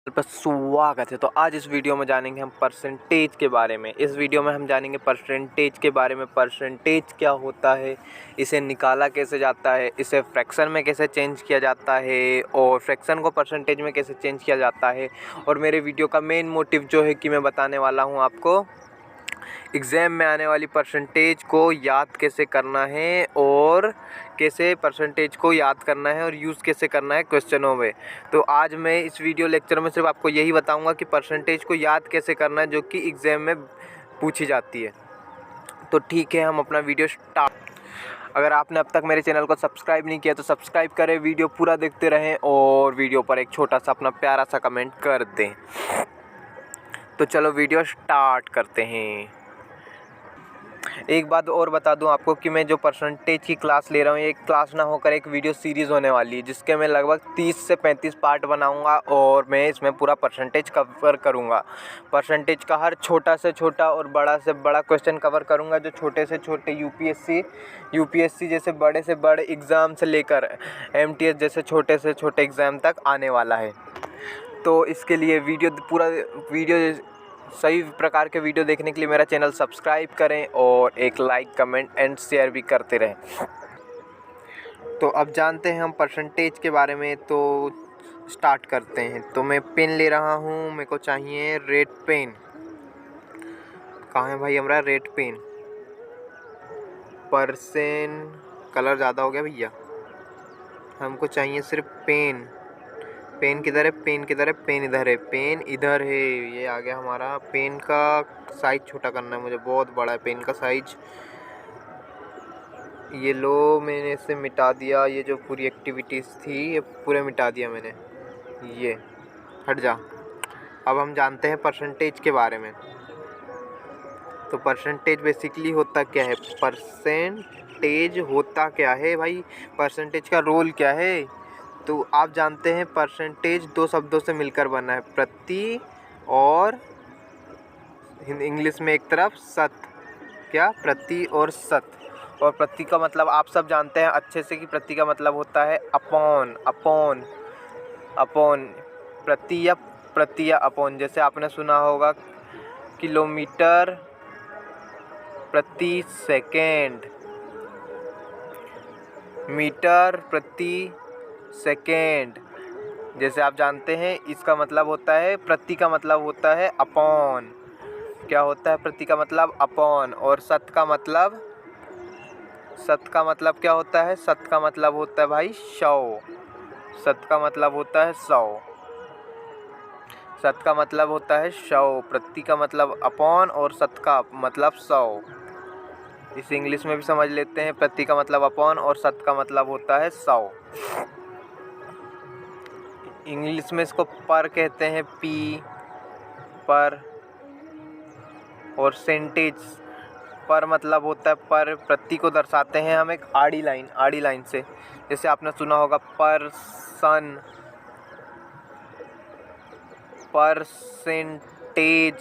पर स्वागत है। तो आज इस वीडियो में जानेंगे हम परसेंटेज के बारे में। इस वीडियो में हम जानेंगे परसेंटेज के बारे में। परसेंटेज क्या होता है, इसे निकाला कैसे जाता है, इसे फ्रैक्शन में कैसे चेंज किया जाता है और फ्रैक्शन को परसेंटेज में कैसे चेंज किया जाता है। और मेरे वीडियो का मेन मोटिव जो है कि मैं बताने वाला हूँ आपको एग्ज़ाम में आने वाली परसेंटेज को याद कैसे करना है और कैसे परसेंटेज को याद करना है और यूज़ कैसे करना है क्वेश्चनों में। तो आज मैं इस वीडियो लेक्चर में सिर्फ आपको यही बताऊंगा कि परसेंटेज को याद कैसे करना है जो कि एग्ज़ाम में पूछी जाती है। तो ठीक है, हम अपना वीडियो स्टार्ट। अगर आपने अब तक मेरे चैनल को सब्सक्राइब नहीं किया तो सब्सक्राइब करें, वीडियो पूरा देखते रहें और वीडियो पर एक छोटा सा अपना प्यारा सा कमेंट कर दें। तो चलो वीडियो स्टार्ट करते हैं। एक बात और बता दूं आपको कि मैं जो परसेंटेज की क्लास ले रहा हूँ, ये एक क्लास ना होकर एक वीडियो सीरीज़ होने वाली है जिसके मैं लगभग 30 से 35 पार्ट बनाऊंगा और मैं इसमें पूरा परसेंटेज कवर करूंगा। परसेंटेज का हर छोटा से छोटा और बड़ा से बड़ा क्वेश्चन कवर करूंगा, जो छोटे से छोटे यूपीएससी जैसे बड़े से बड़े एग्ज़ाम से लेकर एमटीएस जैसे छोटे से छोटे एग्ज़ाम तक आने वाला है। तो इसके लिए पूरा वीडियो सही प्रकार के वीडियो देखने के लिए मेरा चैनल सब्सक्राइब करें और एक लाइक कमेंट एंड शेयर भी करते रहें। तो अब जानते हैं हम परसेंटेज के बारे में, तो स्टार्ट करते हैं। तो मैं पेन ले रहा हूँ, मेरे को चाहिए रेड पेन। कहाँ है भाई हमारा रेड पेन? कलर ज़्यादा हो गया भैया, हमको चाहिए सिर्फ पेन। पेन किधर है? पेन किधर है? पेन इधर है, पेन इधर है। ये आ गया हमारा। पेन का साइज छोटा करना है मुझे, बहुत बड़ा है पेन का साइज। ये लो, मैंने इसे मिटा दिया। ये जो पूरी एक्टिविटीज़ थी ये पूरे मिटा दिया मैंने। ये हट जा। अब हम जानते हैं परसेंटेज के बारे में। तो परसेंटेज बेसिकली होता क्या है? परसेंटेज होता क्या है भाई? परसेंटेज का रोल क्या है? तो आप जानते हैं परसेंटेज दो शब्दों से मिलकर बना है, प्रति और इंग्लिश में एक तरफ शत। क्या? प्रति और शत। और प्रति का मतलब आप सब जानते हैं अच्छे से कि प्रति का मतलब होता है अपॉन। अपॉन प्रति या अपॉन। जैसे आपने सुना होगा किलोमीटर प्रति सेकेंड, मीटर प्रति सेकेंड। जैसे आप जानते हैं इसका मतलब होता है, प्रति का मतलब होता है अपॉन। क्या होता है प्रति का मतलब? अपॉन। और शत का मतलब क्या होता है? शत का मतलब होता है भाई 100। शत का मतलब होता है 100। शत का मतलब होता है 100, प्रति का मतलब अपॉन और शत का मतलब 100। इसे इंग्लिश में भी समझ लेते हैं। प्रति का मतलब अपॉन और शत का मतलब होता है 100। इंग्लिश में इसको पर कहते हैं, पी पर। और सेंटेज पर मतलब होता है पर, प्रति को दर्शाते हैं हम एक आड़ी लाइन से। जैसे आपने सुना होगा परसेंटेज।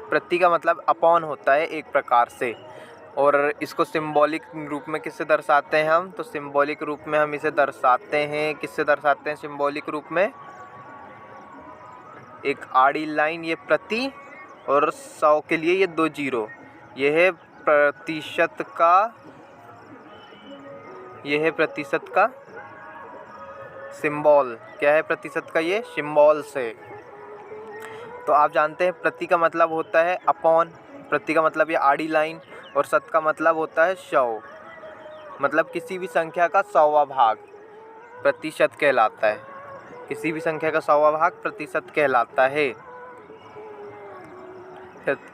प्रति का मतलब अपॉन होता है एक प्रकार से। और इसको सिंबॉलिक रूप में किससे दर्शाते हैं हम? तो सिंबॉलिक रूप में हम इसे दर्शाते हैं, किससे दर्शाते हैं सिंबॉलिक रूप में? एक आड़ी लाइन, ये प्रति, और 100 के लिए ये 2 जीरो। यह है प्रतिशत का सिंबल। क्या है प्रतिशत का ये सिंबल से? तो आप जानते हैं प्रति का मतलब होता है अपॉन, प्रति का मतलब ये आड़ी लाइन, और शत का मतलब होता है 100। मतलब किसी भी संख्या का 100वां भाग प्रतिशत कहलाता है। किसी भी संख्या का 100वां भाग प्रतिशत कहलाता है।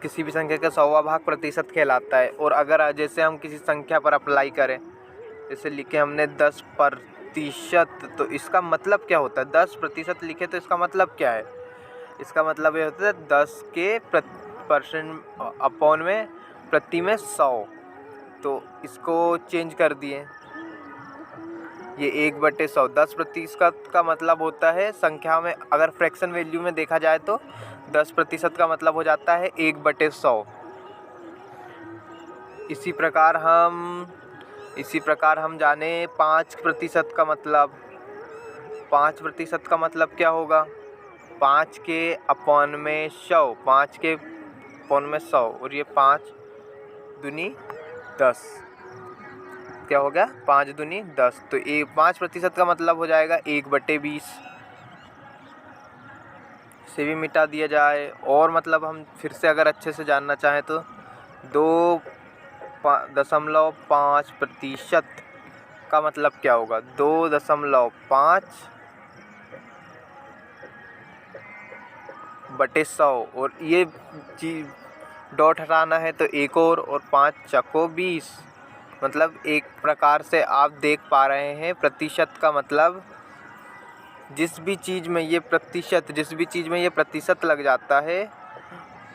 किसी भी संख्या का 100वां भाग प्रतिशत कहलाता है। और अगर जैसे हम किसी संख्या पर अप्लाई करें, जैसे लिखे हमने 10%, तो इसका मतलब क्या होता है? 10% लिखे तो इसका मतलब क्या है? इसका मतलब ये होता है 10 के परसेंट अपॉन में प्रति में 100। तो इसको चेंज कर दिए, ये 1/100। 10% का मतलब होता है संख्या में, अगर फ्रैक्शन वैल्यू में देखा जाए तो 10% का मतलब हो जाता है 1/100। इसी प्रकार हम जाने 5% का मतलब। 5% का मतलब क्या होगा? 5 के अपॉन में 100, 5 के अपॉन में 100 और ये 5 दूनी 10। क्या हो गया? 5 दूनी 10। तो 5% का मतलब हो जाएगा 1/20। इसे भी मिटा दिया जाए। और मतलब हम फिर से अगर अच्छे से जानना चाहें तो 2.5% का मतलब क्या होगा? 2.5/100 और ये चीज डॉट हटाना है तो एक और 5 चको 20। मतलब एक प्रकार से आप देख पा रहे हैं प्रतिशत का मतलब जिस भी चीज़ में ये प्रतिशत लग जाता है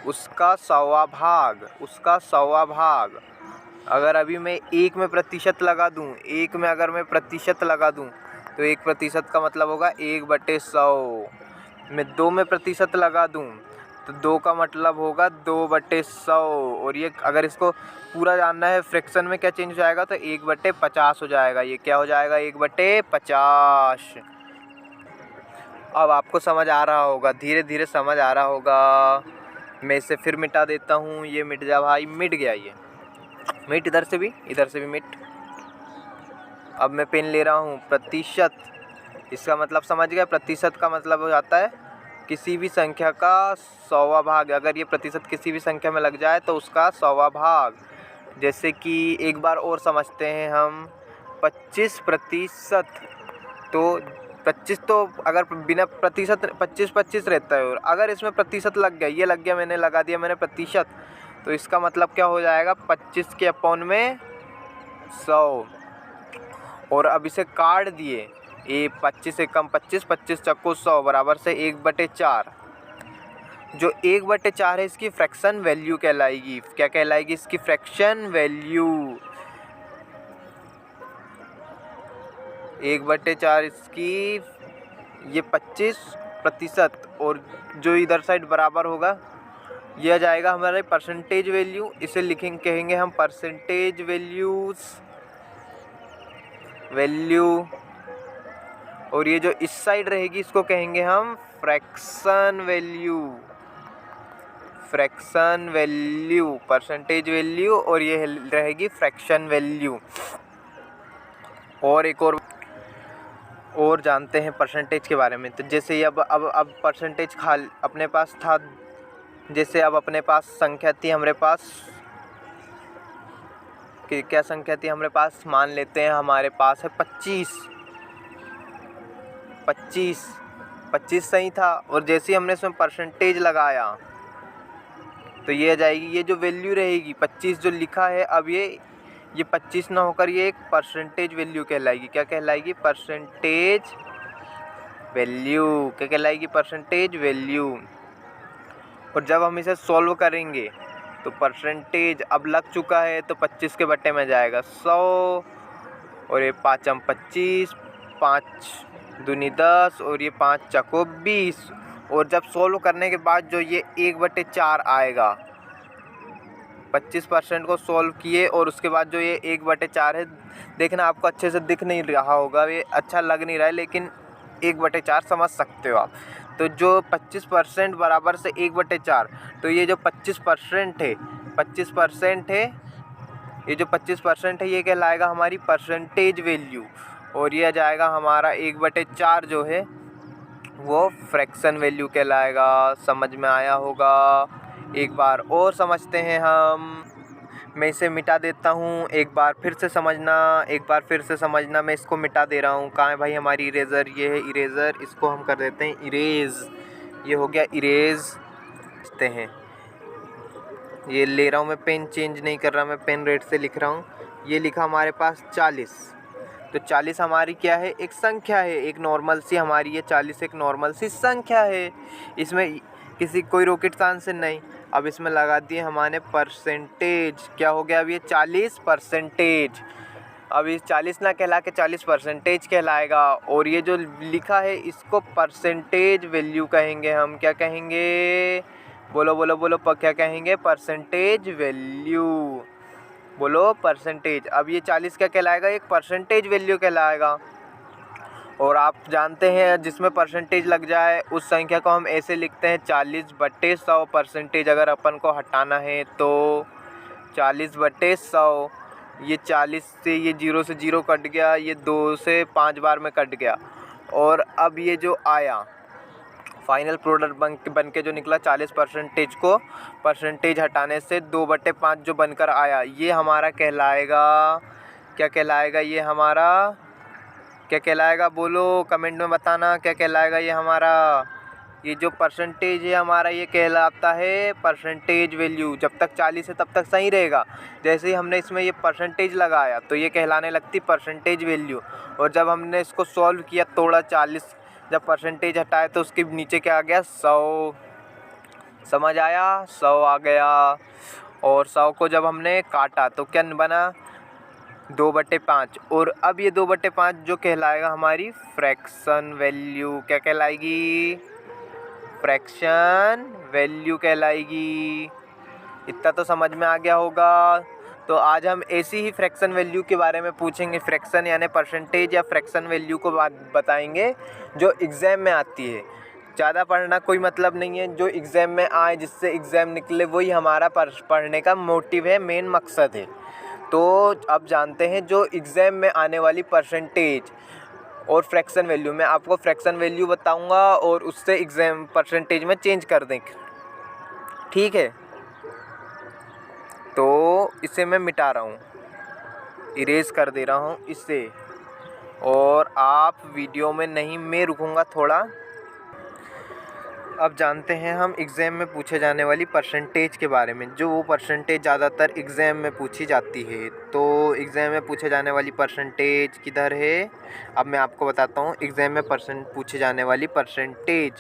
उसका 100वां भाग। अगर अभी मैं 1 में प्रतिशत लगा दूं, 1 में अगर मैं प्रतिशत लगा दूं तो 1% का मतलब होगा 1/100। मैं 2 में प्रतिशत लगा दूं तो 2 का मतलब होगा 2/100। और ये अगर इसको पूरा जानना है फ्रैक्शन में क्या चेंज हो जाएगा तो 1/50 हो जाएगा। ये क्या हो जाएगा? 1/50। अब आपको समझ आ रहा होगा, धीरे धीरे समझ आ रहा होगा। मैं इसे फिर मिटा देता हूँ। ये मिट जा भाई, मिट गया। ये मिट, इधर से भी मिट। अब मैं पेन ले रहा हूँ। प्रतिशत, इसका मतलब समझ गया? प्रतिशत का मतलब हो जाता है किसी भी संख्या का 100वां भाग। अगर ये प्रतिशत किसी भी संख्या में लग जाए तो उसका 100वां भाग। जैसे कि एक बार और समझते हैं हम। 25%, तो 25 तो अगर बिना प्रतिशत 25 रहता है और अगर इसमें प्रतिशत लग गया, ये लग गया, मैंने लगा दिया मैंने प्रतिशत, तो इसका मतलब क्या हो जाएगा? 25 के अपॉन में 100। और अब इसे काट दिए, ये 25 से कम 25, 25 चक्को 100 बराबर से 1/4। जो 1/4 है इसकी फ्रैक्शन वैल्यू कहलाएगी। क्या कहलाएगी? इसकी फ्रैक्शन वैल्यू। 1/4 इसकी, ये 25% और जो इधर साइड बराबर होगा यह जाएगा हमारे परसेंटेज वैल्यू। इसे लिखेंगे, कहेंगे हम परसेंटेज वैल्यू। और ये जो इस साइड रहेगी इसको कहेंगे हम फ्रैक्शन वैल्यू, परसेंटेज वैल्यू, और ये रहेगी फ्रैक्शन वैल्यू। और एक और जानते हैं परसेंटेज के बारे में। तो जैसे ये अब परसेंटेज अपने पास था। जैसे अब अपने पास संख्या थी, हमारे पास क्या संख्या थी हमारे पास? मान लेते हैं हमारे पास है 25 सही था। और जैसे ही हमने इसमें परसेंटेज लगाया तो ये आ जाएगी, ये जो वैल्यू रहेगी 25 जो लिखा है, अब ये 25 ना होकर ये एक परसेंटेज वैल्यू कहलाएगी। क्या कहलाएगी? Percentage value. क्या कहलाएगी? Percentage value. और जब हम इसे सॉल्व करेंगे तो परसेंटेज अब लग चुका है तो 25 के बट्टे में जाएगा 100 और ये 5 25, 5 दूनी 10 और ये 5 चको 20। और जब सॉल्व करने के बाद जो ये 1/4 आएगा, 25% को सॉल्व किए और उसके बाद जो ये 1/4 है, देखना आपको अच्छे से दिख नहीं रहा होगा, ये अच्छा लग नहीं रहा है, लेकिन 1/4 समझ सकते हो आप। तो जो 25% बराबर से 1/4, तो ये जो 25% है, ये जो 25% है ये कहलाएगा हमारी परसेंटेज वैल्यू। और ये आ जाएगा हमारा 1/4 जो है वो फ्रैक्शन वैल्यू कहलाएगा। समझ में आया होगा। एक बार और समझते हैं हम। मैं इसे मिटा देता हूँ। एक बार फिर से समझना। मैं इसको मिटा दे रहा हूँ। कहाँ है भाई हमारी इरेज़र? ये है इरेज़र। इसको हम कर देते हैं इरेज़। ये हो गया इरेज़। हैं, ये ले रहा हूँ मैं, पेन चेंज नहीं कर रहा, मैं पेन रेड से लिख रहा हूँ। ये लिखा हमारे पास 40। तो 40 हमारी क्या है? एक संख्या है, एक नॉर्मल सी हमारी ये 40 एक नॉर्मल सी संख्या है। इसमें कोई रॉकेट साइंस नहीं। अब इसमें लगा दिए हमारे परसेंटेज। क्या हो गया? अब ये 40%। अब ये 40 ना कहला के 40% कहलाएगा। और ये जो लिखा है इसको परसेंटेज वैल्यू कहेंगे हम। क्या कहेंगे? बोलो बोलो बोलो, क्या कहेंगे? Percentage value. बोलो परसेंटेज। अब ये 40 क्या कहलाएगा? एक परसेंटेज वैल्यू कहलाएगा। और आप जानते हैं जिसमें परसेंटेज लग जाए उस संख्या को हम ऐसे लिखते हैं 40/100। परसेंटेज अगर अपन को हटाना है तो 40/100। ये 40 से ये 0 से 0 कट गया, ये 2 से 5 बार में कट गया। और अब ये जो आया फाइनल प्रोडक्ट बन के जो निकला 40% को परसेंटेज हटाने से 2/5 जो बनकर आया, ये हमारा कहलाएगा, क्या कहलाएगा ये हमारा, क्या कहलाएगा बोलो कमेंट में बताना, क्या कहलाएगा ये हमारा। ये जो परसेंटेज है हमारा ये कहलाता है परसेंटेज वैल्यू। जब तक 40 है तब तक सही रहेगा। जैसे ही हमने इसमें ये परसेंटेज लगाया तो ये कहलाने लगती परसेंटेज वैल्यू। और जब हमने इसको सॉल्व किया, तोड़ा 40, जब परसेंटेज हटाए तो उसके नीचे क्या आ गया, 100। समझ आया, 100 आ गया। और 100 को जब हमने काटा तो क्या बना, 2/5। और अब ये 2/5 जो कहलाएगा हमारी फ्रैक्शन वैल्यू। क्या कहलाएगी, फ्रैक्शन वैल्यू कहलाएगी। इतना तो समझ में आ गया होगा। तो आज हम ऐसी ही फ्रैक्शन वैल्यू के बारे में पूछेंगे। फ्रैक्शन यानी परसेंटेज या फ्रैक्शन वैल्यू को बताएंगे जो एग्ज़ाम में आती है। ज़्यादा पढ़ना कोई मतलब नहीं है, जो एग्ज़ाम में आए, जिससे एग्ज़ाम निकले, वही हमारा पढ़ने का मोटिव है, मेन मकसद है। तो अब जानते हैं जो एग्ज़ाम में आने वाली परसेंटेज और फ्रैक्शन वैल्यू। मैं आपको फ्रैक्शन वैल्यू बताऊंगा और उससे एग्ज़ाम परसेंटेज में चेंज कर देंगे, ठीक है। तो इसे मैं मिटा रहा हूँ, इरेज कर दे रहा हूँ इसे। और आप वीडियो में नहीं, मैं रुकूंगा थोड़ा। अब जानते हैं हम एग्ज़ाम में पूछे जाने वाली परसेंटेज के बारे में, जो वो परसेंटेज ज़्यादातर एग्ज़ाम में पूछी जाती है। तो एग्ज़ाम में पूछे जाने वाली परसेंटेज किधर है, अब मैं आपको बताता हूँ। एग्ज़ाम में पूछे जाने वाली परसेंटेज,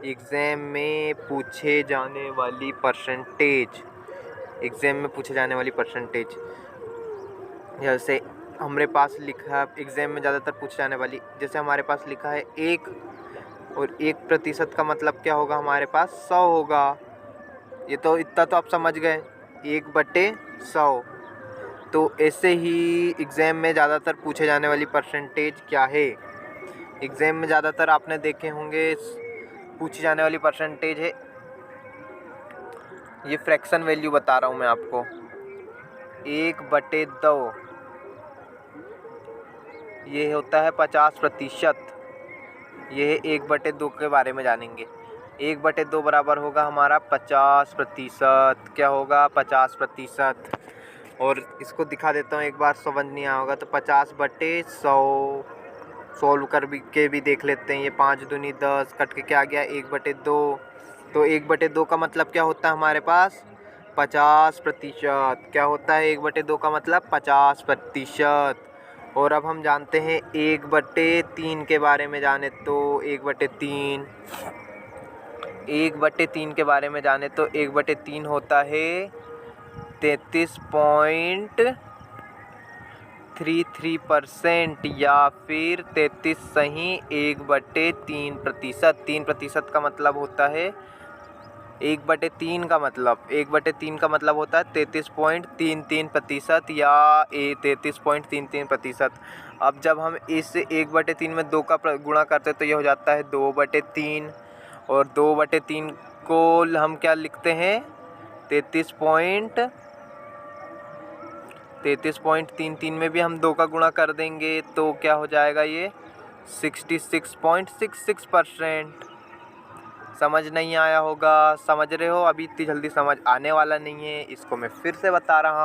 एग्ज़ाम में पूछे जाने वाली परसेंटेज, एग्ज़ाम में पूछे जाने वाली परसेंटेज, जैसे हमारे पास लिखा है एग्ज़ाम में ज़्यादातर पूछे जाने वाली, जैसे हमारे पास लिखा है 1, और 1% का मतलब क्या होगा, हमारे पास 100 होगा। ये तो इतना तो आप समझ गए, 1/100। तो ऐसे ही एग्ज़ाम में ज़्यादातर पूछे जाने वाली परसेंटेज क्या है, एग्ज़ाम में ज़्यादातर आपने देखे होंगे पूछी जाने वाली परसेंटेज है, ये फ्रैक्शन वैल्यू बता रहा हूँ मैं आपको, 1/2, ये होता है 50%। ये 1/2 के बारे में जानेंगे। 1/2 बराबर होगा हमारा 50%। क्या होगा, 50%। और इसको दिखा देता हूँ एक बार, समझ नहीं आया होगा तो 50/100 सोल्व कर भी देख लेते हैं। ये 5 दूनी 10, कट के क्या आ गया, 1/2। तो 1/2 का मतलब क्या होता है हमारे पास, 50%। क्या होता है 1/2 का मतलब, 50%। और अब हम जानते हैं 1/3 के बारे में जाने तो 1/3, 1/3 के बारे में जाने तो 1/3 होता है 33.33%, या फिर 33 सही 1/3%। 3% का मतलब होता है 1/3 का मतलब, 1/3 का मतलब होता है 33.33% या 33.33%। अब जब हम इस 1/3 में 2 का गुणा करते हैं तो ये हो जाता है 2/3। और 2/3 को हम क्या लिखते हैं, 33.33 में भी हम 2 का गुणा कर देंगे तो क्या हो जाएगा, ये 66.66%। समझ नहीं आया होगा, समझ रहे हो, अभी इतनी जल्दी समझ आने वाला नहीं है। इसको मैं फिर से बता रहा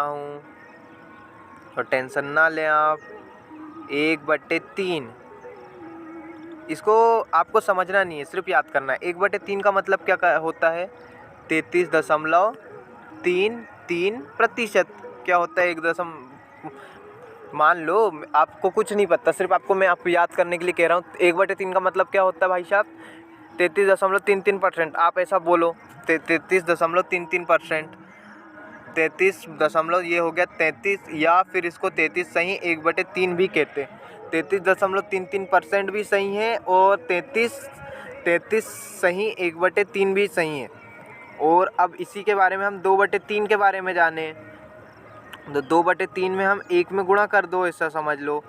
हूँ, तो टेंशन ना लें आप। 1/3, इसको आपको समझना नहीं है, सिर्फ याद करना है। 1/3 का मतलब क्या होता है, 33.33%। क्या होता है, मान लो आपको कुछ नहीं पता, सिर्फ आपको मैं आपको याद करने के लिए कह रहा हूँ। 1/3 का मतलब क्या होता है भाई साहब, 33.33%। आप ऐसा बोलो 33.33%, 33 दशमलव, ये हो गया 33, या फिर इसको 33 सही 1/3 भी कहते हैं। 33.33% भी सही है और 33 सही 1/3 भी सही है। और अब इसी के बारे में हम 2/3 के बारे में जाने, तो 2/3 में हम 1 में गुणा कर दो, ऐसा समझ लो।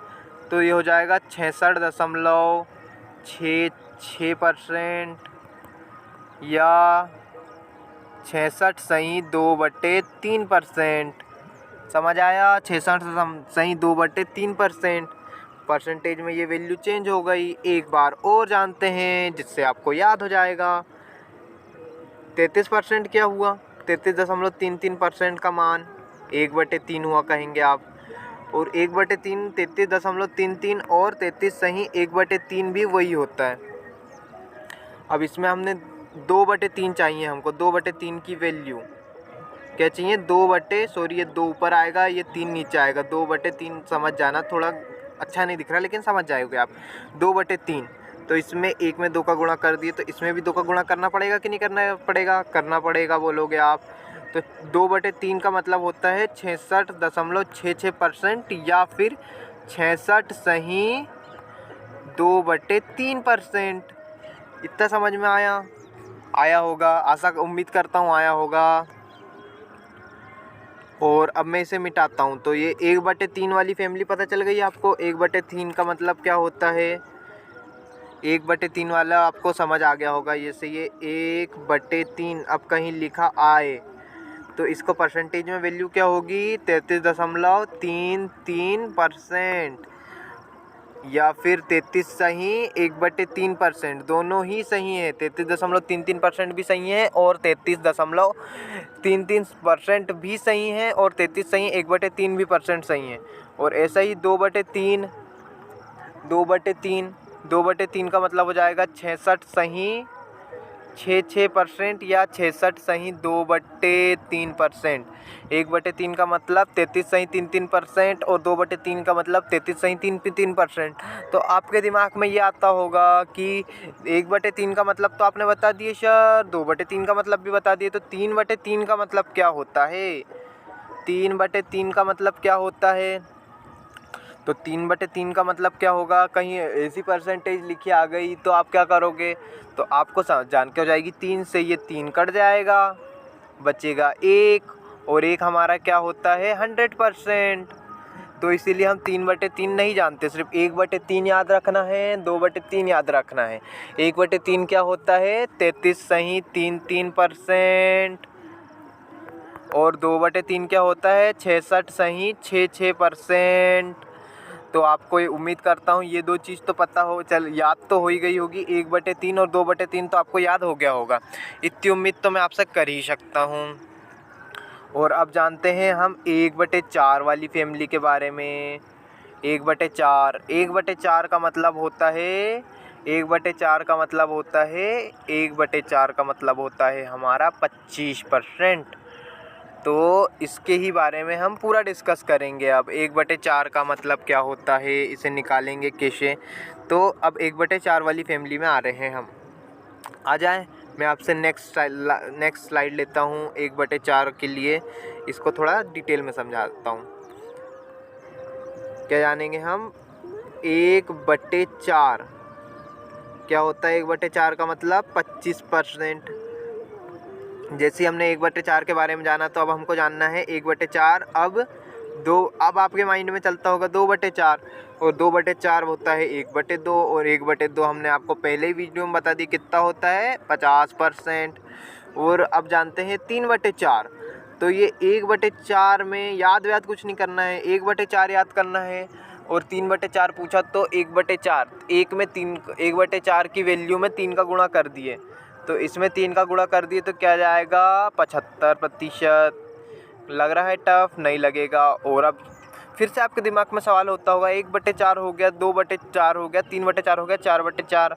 तो ये हो जाएगा 66.66% या 66.2/3%। समझ आया? 66.2/3%। परसेंटेज में ये वैल्यू चेंज हो गई। एक बार और जानते हैं जिससे आपको याद हो जाएगा। 33% क्या हुआ? 33.33% का मान 1/3 हुआ कहेंगे आप। और 1/3 33.33 और 33 सही 1/3 भी वही होता है। अब इसमें हमने 2/3 चाहिए हमको। 2/3 की वैल्यू क्या चाहिए? ये 2 ऊपर आएगा, ये 3 नीचे आएगा। 2/3 समझ जाना, थोड़ा अच्छा नहीं दिख रहा लेकिन समझ जाओगे आप। 2/3 तो इसमें 1 में 2 का गुणा कर दिए, तो इसमें भी 2 का गुणा करना पड़ेगा कि नहीं करना पड़ेगा? करना पड़ेगा बोलोगे आप। तो 2/3 का मतलब होता है 66.66% या फिर 66 सही 2/3%। इतना समझ में आया होगा, आशा उम्मीद करता हूँ आया होगा। और अब मैं इसे मिटाता हूँ तो ये 1/3 वाली फैमिली पता चल गई आपको। 1/3 का मतलब क्या होता है? 1/3 वाला आपको समझ आ गया होगा। जैसे ये 1/3 अब कहीं लिखा आए तो इसको परसेंटेज में वैल्यू क्या होगी? 33.33% या फिर 33 सही 1/3%। दोनों ही सही है। 33.33% भी सही है और 33.33% भी सही है और 33 सही 1/3 भी % सही है। और ऐसा ही 2/3 का मतलब हो जाएगा 66 सही 66% या 66 सही 2/3%। 1/3 का मतलब 33 सही 33% और 2/3 का मतलब 33 सही 3%। तो आपके दिमाग में ये आता होगा कि 1/3 का मतलब तो आपने बता दिए सर, 2/3 का मतलब भी बता दिए, तो 3/3 का मतलब क्या होता है? 3/3 का मतलब क्या होता है? तो 3/3 का मतलब क्या होगा? कहीं ऐसी परसेंटेज लिखी आ गई तो आप क्या करोगे? तो आपको जान के हो जाएगी। 3 से ये 3 कट जाएगा, बचेगा 1 और 1 हमारा क्या होता है? 100%। तो इसीलिए हम 3/3 नहीं जानते, सिर्फ 1/3 याद रखना है, 2/3 याद रखना है। 1/3 क्या होता है? 33 सही 3% और 2/3 क्या होता है? 66 सही 66%। तो आपको ये उम्मीद करता हूँ ये 2 चीज़ तो पता हो, चल याद तो हो ही गई होगी। 1/3 और 2/3 तो आपको याद हो गया होगा। इतनी उम्मीद तो मैं आपसे कर ही सकता हूँ। और अब जानते हैं हम 1/4 वाली फैमिली के बारे में। 1/4 का मतलब होता है 1/4 का मतलब होता है 1/4 का मतलब होता है हमारा 25%। तो इसके ही बारे में हम पूरा डिस्कस करेंगे। अब 1/4 का मतलब क्या होता है, इसे निकालेंगे कैसे। तो अब 1/4 वाली फैमिली में आ रहे हैं हम। आ जाएं, मैं आपसे नेक्स्ट स्लाइड लेता हूँ 1/4 के लिए। इसको थोड़ा डिटेल में समझाता हूँ। क्या जानेंगे हम? 1/4 क्या होता है? 1/4 का मतलब 25%। जैसे हमने 1/4 के बारे में जाना तो अब हमको जानना है 1/4 अब आपके माइंड में चलता होगा 2/4 और 2/4 होता है 1/2 और 1/2 हमने आपको पहले ही वीडियो में बता दी कितना होता है 50%। और अब जानते हैं 3/4। तो ये 1/4 में याद कुछ नहीं करना है, 1/4 याद करना है। और 3/4 पूछा तो 1/4 1/4 की वैल्यू में 3 का गुणा कर दिए, तो इसमें 3 का गुणा कर दिए तो क्या जाएगा? 75%। लग रहा है टफ? नहीं लगेगा। और अब फिर से आपके दिमाग में सवाल होता होगा 1/4 हो गया, 2/4 हो गया, 3/4 हो गया, 4/4,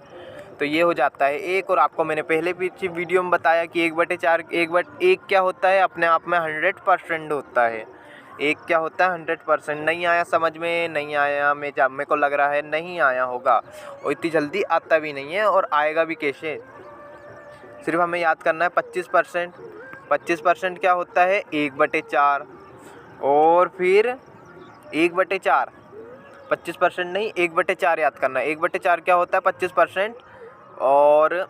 तो ये हो जाता है 1। और आपको मैंने पहले पीछे वीडियो में बताया कि 1/4 1 क्या होता है? अपने आप में 100% होता है। 1 क्या होता है? 100%। नहीं आया समझ में? नहीं आया? मेरे को लग रहा है नहीं आया होगा, और इतनी जल्दी आता भी नहीं है। और आएगा भी कैसे? सिर्फ हमें याद करना है 25%। 25% क्या होता है? 1/4 और फिर 1/4 25% नहीं 1/4 याद करना है। 1/4 क्या होता है? 25% और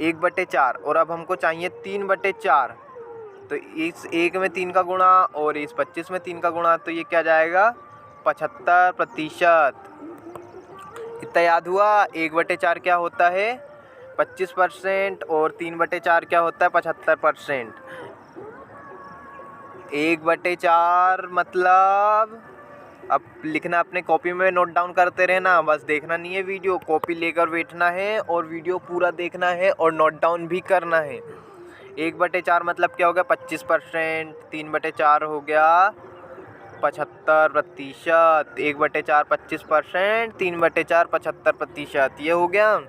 1/4। और अब हमको चाहिए 3/4। तो इस 1 में 3 का गुणा और इस 25 में 3 का गुणा, तो ये क्या जाएगा? 75%। इतना याद हुआ। 1/4 क्या होता है? 25% और 3/4 क्या होता है? 75%। 1/4 मतलब अब लिखना अपने कॉपी में, नोट डाउन करते रहना, बस देखना नहीं है वीडियो, कॉपी लेकर बैठना है और वीडियो पूरा देखना है और नोट डाउन भी करना है। 1/4 मतलब क्या हो गया? 25%। 3/4 हो गया 75%। 1/4 25%, 3/4 75%। ये हो गया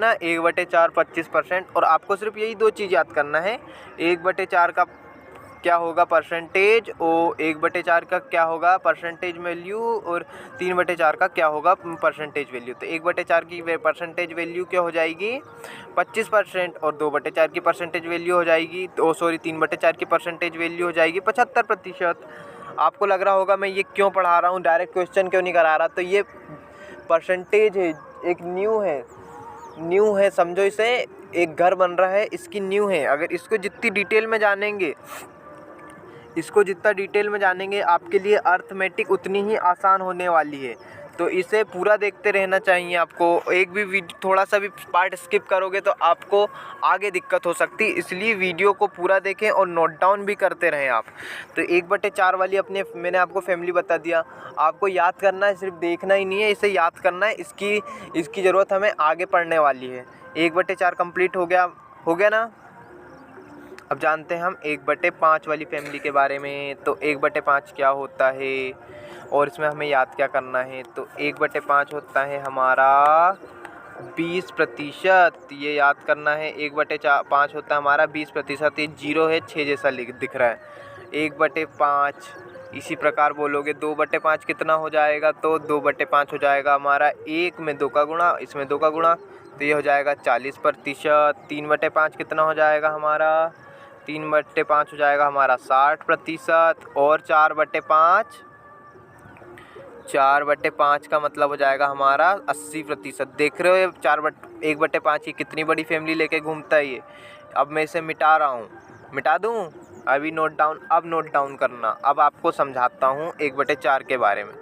ना 1/4 25%। और आपको सिर्फ यही दो चीज़ याद करना है। 1/4 का क्या होगा? परसेंटेज। और 1/4 का क्या होगा? Percentage value. और 3/4 का क्या होगा? Percentage value. तो 1/4 की परसेंटेज वैल्यू क्या हो जाएगी? 25%। और 2/4 की परसेंटेज वैल्यू हो जाएगी, तो सॉरी 3/4 की परसेंटेज वैल्यू हो जाएगी 75%। आपको लग रहा होगा मैं ये क्यों पढ़ा रहा हूँ, डायरेक्ट क्वेश्चन क्यों नहीं करा रहा? तो ये परसेंटेज है, एक न्यू है, समझो इसे। एक घर बन रहा है, इसकी न्यू है। अगर इसको जितनी डिटेल में जानेंगे, जितना डिटेल में जानेंगे आपके लिए अर्थमेटिक उतनी ही आसान होने वाली है। तो इसे पूरा देखते रहना चाहिए आपको। एक भी थोड़ा सा भी पार्ट स्किप करोगे तो आपको आगे दिक्कत हो सकती है, इसलिए वीडियो को पूरा देखें और नोट डाउन भी करते रहें आप। तो 1/4 वाली मैंने आपको फैमिली बता दिया। आपको याद करना है, सिर्फ देखना ही नहीं है, इसे याद करना है। इसकी ज़रूरत हमें आगे पढ़ने वाली है। 1/4 कंप्लीट हो गया ना। अब जानते हैं हम 1/5 वाली फैमिली के बारे में। तो 1/5 क्या होता है और इसमें हमें याद क्या करना है? तो 1/5 होता है हमारा 20%। ये याद करना है। 1/5 होता है हमारा 20%। ये 0 है, 6 जैसा दिख रहा है। 1/5 इसी प्रकार बोलोगे। 2/5 कितना हो जाएगा? तो 2/5 हो जाएगा हमारा 1 में 2 का गुणा, इसमें 2 का गुणा, तो ये हो जाएगा 40%। 3/5 कितना हो जाएगा हमारा? 3/5 हो जाएगा हमारा 60%। और 4/5 का मतलब हो जाएगा हमारा 80%। देख रहे हो 1/5 की कितनी बड़ी फैमिली लेके घूमता है ये। अब मैं इसे मिटा रहा हूँ, मिटा दूँ? अभी नोट डाउन करना। अब आपको समझाता हूँ 1/4 के बारे में।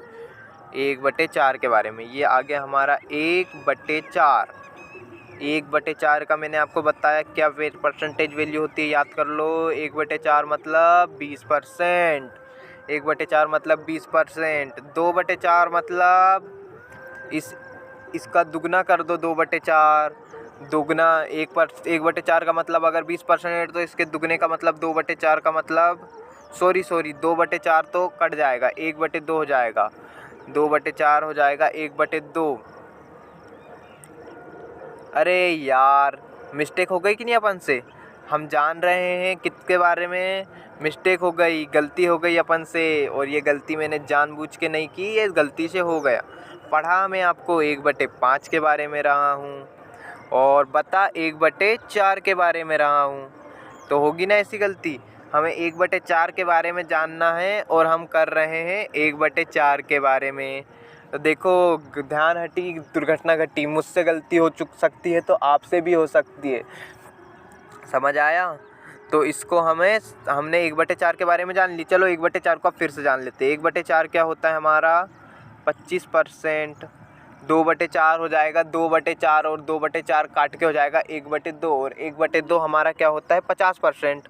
1/4 के बारे में ये आ गया हमारा 1/4। 1/4 का मैंने आपको बताया क्या परसेंटेज वैल्यू होती है, याद कर लो। 1/4 मतलब 20%। 1/4 मतलब 20%। 2/4 मतलब इसका दुगना कर दो। 2/4 दुगना 1/4 का मतलब अगर 20% तो इसके दुगने का मतलब 2/4 का मतलब सॉरी 2/4 तो कट जाएगा, 1/2 हो जाएगा। 2/4 हो जाएगा 1/2। अरे यार, मिस्टेक हो गई कि नहीं अपन से? हम जान रहे हैं किसके बारे में। मिस्टेक हो गई, गलती हो गई अपन से, और ये गलती मैंने जानबूझ के नहीं की, ये गलती से हो गया। पढ़ा मैं आपको 1/5 के बारे में रहा हूँ और बता 1/4 के बारे में रहा हूँ। तो होगी ना ऐसी गलती। हमें 1/4 के बारे में जानना है और हम कर रहे हैं 1/4 के बारे में। तो देखो, ध्यान हटी, दुर्घटना घटी। मुझसे गलती हो सकती है तो आपसे भी हो सकती है। समझ आया? तो इसको हमने 1/4 के बारे में जान ली। चलो 1/4 को अब फिर से जान लेते हैं। 1/4 क्या होता है हमारा? 25%। 2/4 हो जाएगा 2/4 और 2/4 काट के हो जाएगा 1/2। और 1/2 हमारा क्या होता है? 50%।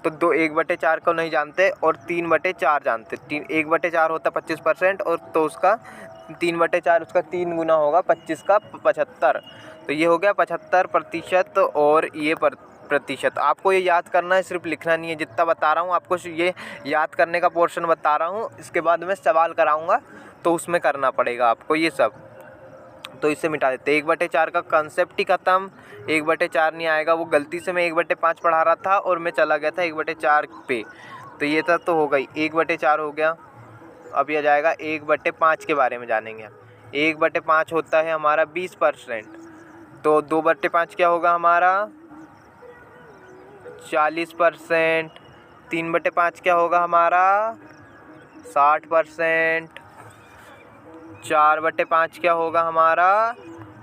तो 1/4 को नहीं जानते और 3/4 जानते। 1/4 होता है 25% और तो उसका 3/4 उसका 3 गुना होगा 25 का 75। तो ये हो गया 75%। और ये प्रतिशत आपको ये याद करना है, सिर्फ लिखना नहीं है। जितना बता रहा हूँ आपको ये याद करने का पोर्शन बता रहा हूँ। इसके बाद मैं सवाल कराऊँगा तो उसमें करना पड़ेगा आपको ये सब। तो इसे मिटा देते। 1/4 का कंसेप्ट ही ख़त्म। 1/4 नहीं आएगा। वो गलती से मैं 1/5 पढ़ा रहा था और मैं चला गया था 1/4 पे। तो ये था, तो हो गई 1/4 हो गया। अब ये जाएगा 1/5 के बारे में जानेंगे। 1/5 होता है हमारा 20%। तो 2/5 क्या होगा हमारा? 40%। 3/5 क्या होगा हमारा? 60%। 4/5 क्या होगा हमारा?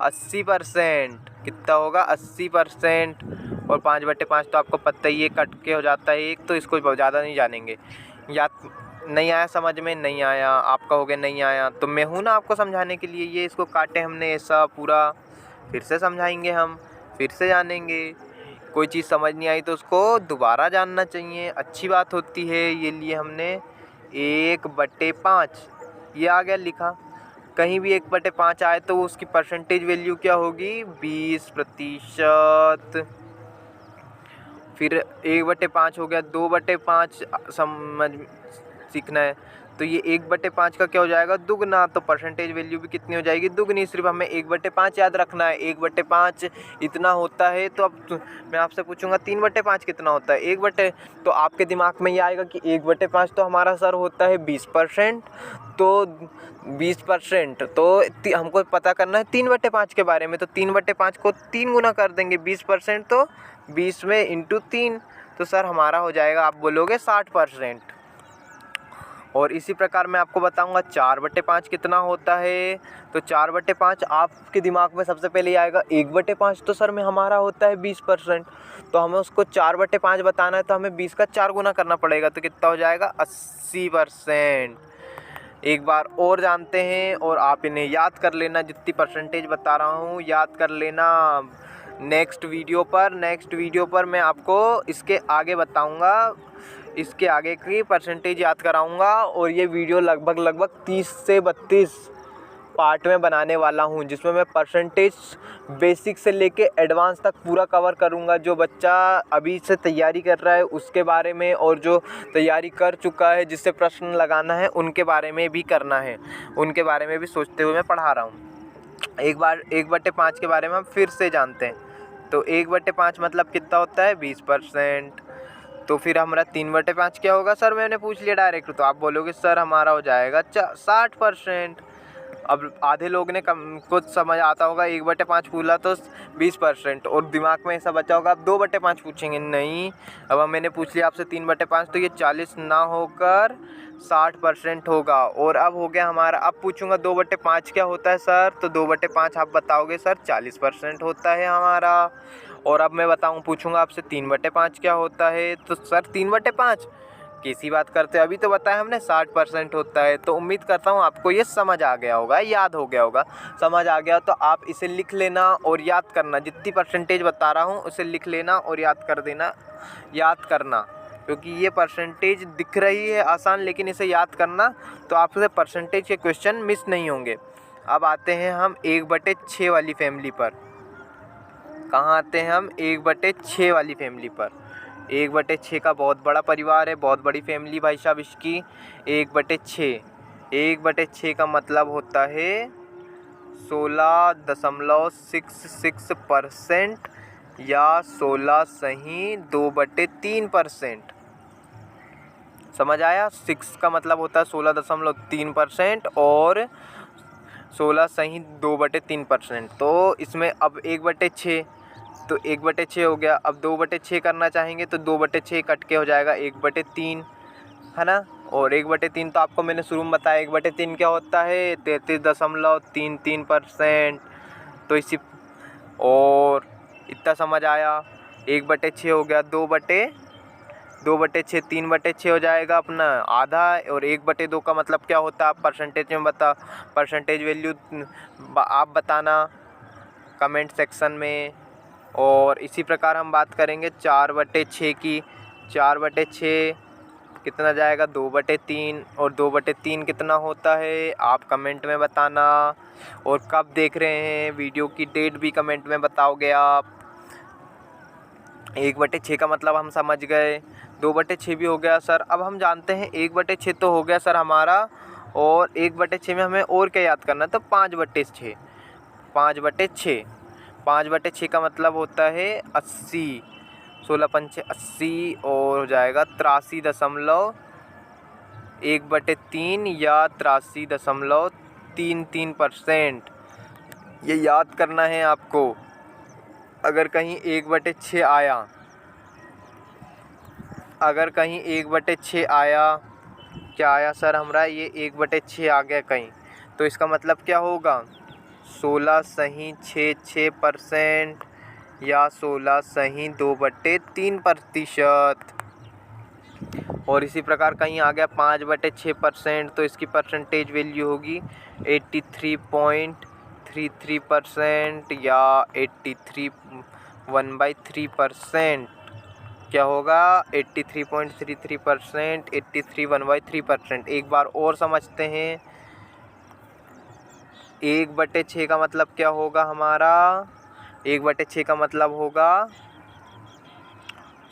80%। कितना होगा? 80%। और 5/5 तो आपको पता ही है, कट के हो जाता है एक, तो इसको ज़्यादा नहीं जानेंगे। याद नहीं आया समझ में? नहीं आया, आप कहोगे नहीं आया, तो मैं हूँ ना आपको समझाने के लिए। ये इसको काटे हमने ऐसा पूरा, फिर से समझाएंगे हम, फिर से जानेंगे। कोई चीज़ समझ नहीं आई तो उसको दोबारा जानना चाहिए, अच्छी बात होती है। ये लिए हमने 1/5, ये आ गया लिखा। कहीं भी 1/5 आए तो उसकी परसेंटेज वैल्यू क्या होगी? 20%। फिर 1/5 हो गया, 2/5 समझ सीखना है। तो ये 1/5 का क्या हो जाएगा? दुगना। तो परसेंटेज वैल्यू भी कितनी हो जाएगी? दुगनी। सिर्फ हमें 1/5 याद रखना है। 1/5 इतना होता है। तो अब मैं आपसे पूछूंगा 3/5 कितना होता है? 1/, तो आपके दिमाग में ये आएगा कि 1/5 तो हमारा सर होता है 20%। तो 20%, तो हमको पता करना है 3/5 के बारे में। तो 3/5 को 3 गुना कर देंगे। 20%, तो 20 में इंटू 3, तो सर हमारा हो जाएगा, आप बोलोगे 60%। और इसी प्रकार मैं आपको बताऊंगा 4/5 कितना होता है। तो 4/5 आपके दिमाग में सबसे पहले ही आएगा 1/5, तो सर में हमारा होता है 20%। तो हमें उसको 4/5 बताना है, तो हमें 20 का 4 गुना करना पड़ेगा। तो कितना हो जाएगा? 80%। एक बार और जानते हैं, और आप इन्हें याद कर लेना, जितनी परसेंटेज बता रहा हूँ याद कर लेना। नेक्स्ट वीडियो पर मैं आपको इसके आगे बताऊँगा, इसके आगे की परसेंटेज याद कराऊंगा। और ये वीडियो लगभग 30 से 32 पार्ट में बनाने वाला हूँ, जिसमें मैं परसेंटेज बेसिक से लेके एडवांस तक पूरा कवर करूँगा। जो बच्चा अभी से तैयारी कर रहा है उसके बारे में, और जो तैयारी कर चुका है जिससे प्रश्न लगाना है उनके बारे में भी करना है, उनके बारे में भी सोचते हुए मैं पढ़ा रहा हूँ। एक बार 1/5 के बारे में हम फिर से जानते हैं। तो 1/5 मतलब कितना होता है? 20%। तो फिर हमारा 3/5 क्या होगा? सर मैंने पूछ लिया डायरेक्ट, तो आप बोलोगे सर हमारा हो जाएगा 60%। अब आधे लोग ने कुछ समझ आता होगा, 1/5 बोला तो 20%, और दिमाग में ऐसा बचा होगा आप 2/5 पूछेंगे। नहीं, अब मैंने पूछ लिया आपसे 3/5, तो ये 40 ना होकर 60% होगा। और अब हो गया हमारा, अब पूछूंगा 2/5 क्या होता है सर? तो 2/5 आप बताओगे सर 40% होता है हमारा। और अब मैं पूछूंगा आपसे 3/5 क्या होता है? तो सर 3/5 कैसी बात करते हैं, अभी तो बताया हमने 60% होता है। तो उम्मीद करता हूँ आपको ये समझ आ गया होगा, याद हो गया होगा। समझ आ गया तो आप इसे लिख लेना और याद करना। जितनी परसेंटेज बता रहा हूँ उसे लिख लेना और याद कर देना, याद करना, क्योंकि ये परसेंटेज दिख रही है आसान, लेकिन इसे याद करना तो आपसे परसेंटेज के क्वेश्चन मिस नहीं होंगे। अब आते हैं हम 1/6 वाली फैमिली पर। कहाँ आते हैं हम? 1/6 वाली फैमिली पर। 1/6 का बहुत बड़ा परिवार है, बहुत बड़ी फैमिली भाई साहब इसकी। 1/6 का मतलब होता है 16.66% या 16 सही 2/3%। समझ आया? 6 का मतलब होता है 16.3% और 16 सही 2/3%। तो इसमें अब 1/6, तो 1/6 हो गया। अब 2/6 करना चाहेंगे तो 2/6 कट के हो जाएगा 1/3, है ना। और 1/3 तो आपको मैंने शुरू में बताया, 1/3 क्या होता है? 33.33%। तो इसी, और इतना समझ आया। 1/6 हो गया, 2/6 3/6 हो जाएगा अपना आधा। और 1/2 का मतलब क्या होता है? आप परसेंटेज में बता, परसेंटेज वैल्यू आप बताना कमेंट सेक्शन में। और इसी प्रकार हम बात करेंगे 4/6 की। 4/6 कितना जाएगा? 2/3। और 2/3 कितना होता है आप कमेंट में बताना। और कब देख रहे हैं वीडियो की डेट भी कमेंट में बताओगे आप। 1/6 का मतलब हम समझ गए। 2/6 भी हो गया सर। अब हम जानते हैं 1/6 तो हो गया सर हमारा, और 1/6 में हमें और क्या याद करना है? तो 5/6। 5/6, 5/6 का मतलब होता है 80। 16 पंचे 80, और हो जाएगा 83.1/3 या 83.33%। ये याद करना है आपको। अगर कहीं 1/6 आया, अगर कहीं 1/6 आया, क्या आया सर हमारा? ये 1/6 आ गया कहीं, तो इसका मतलब क्या होगा? 16 सही 66% या 16 सही 2/3%। और इसी प्रकार कहीं आ गया 5/6%, तो इसकी परसेंटेज वैल्यू होगी 83.33% या 83 1/3%। क्या होगा? 83.33%, 83 1/3%। एक बार और समझते हैं। 1/6 का मतलब क्या होगा हमारा? 1/6 का मतलब होगा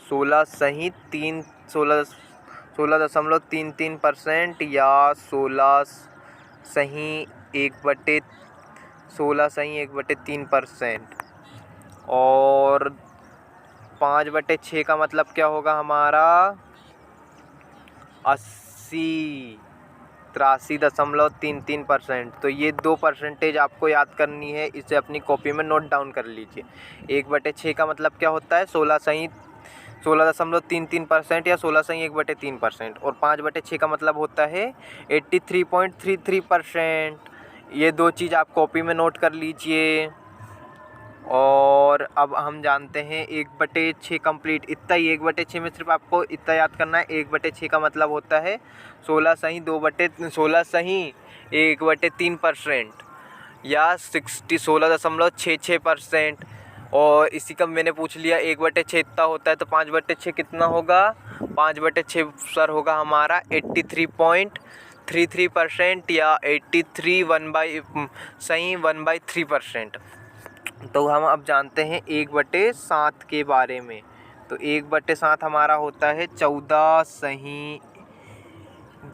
16.33% या 16.1/3%। और 5/6 का मतलब क्या होगा हमारा? 83.33%। तो ये 2 परसेंटेज आपको याद करनी है, इसे अपनी कॉपी में नोट डाउन कर लीजिए। 1/6 का मतलब क्या होता है? 16.33% या 16.1/3%। और 5/6 का मतलब होता है 83.33%। ये 2 चीज़ आप कॉपी में नोट कर लीजिए। और अब हम जानते हैं 1/6 कंप्लीट। इतना ही 1/6 में सिर्फ आपको इतना याद करना है। 1/6 का मतलब होता है 16.1/3% या 16.66%। और इसी का मैंने पूछ लिया 1/6 इतना होता है, तो 5/6 कितना होगा? 5/6 सर होगा हमारा 83.33% या 83 1/3%। तो हम अब जानते हैं 1/7 के बारे में। तो 1/7 हमारा होता है 14.27%,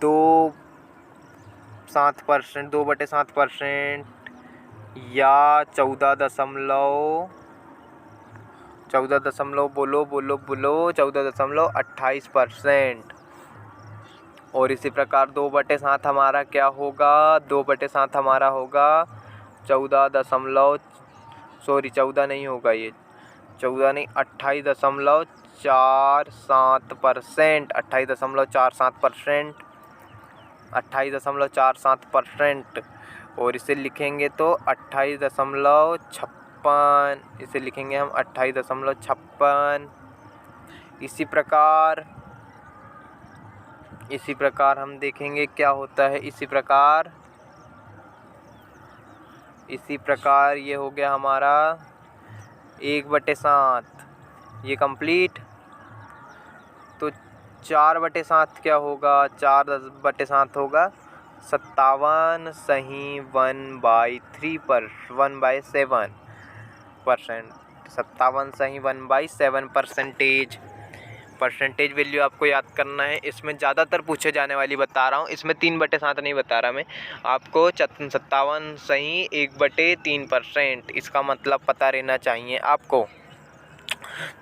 2/7% या 14.28%। और इसी प्रकार 2/7 हमारा क्या होगा? 2/7 हमारा होगा 14 नहीं होगा, ये 14 नहीं, 28.47%। 28.47%। 28.47%। और इसे लिखेंगे तो 28.56। इसे लिखेंगे हम 28.56। इसी प्रकार हम देखेंगे क्या होता है। इसी प्रकार ये हो गया हमारा 1/7, ये कंप्लीट। तो 4/7 क्या होगा? 4/7 होगा 57 सही 1/7%। 57 सही 1/7%। परसेंटेज वैल्यू आपको याद करना है। इसमें ज़्यादातर पूछे जाने वाली बता रहा हूँ, इसमें 3/7 नहीं बता रहा मैं आपको। 57 सही 1/3%, इसका मतलब पता रहना चाहिए आपको।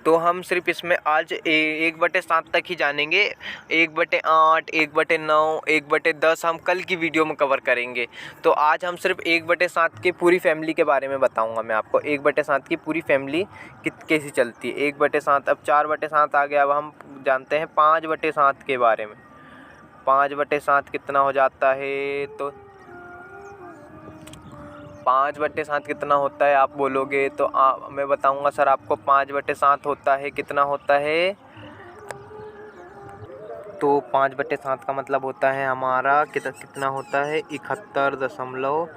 तो हम सिर्फ इसमें आज 1/7 तक ही जानेंगे। 1/8, 1/9, 1/10 हम कल की वीडियो में कवर करेंगे। तो आज हम सिर्फ 1/7 की पूरी फैमिली के बारे में बताऊंगा मैं आपको। 1/7 की पूरी फैमिली कैसी चलती है। 1/7, अब 4/7 आ गया। अब हम जानते हैं 5/7 के बारे में। 5/7 कितना हो जाता है? तो 5/7 कितना होता है आप बोलोगे तो मैं बताऊंगा सर आपको। 5/7 होता है, कितना होता है? तो 5/7 का मतलब होता है हमारा कितना होता है? 71.4/7%।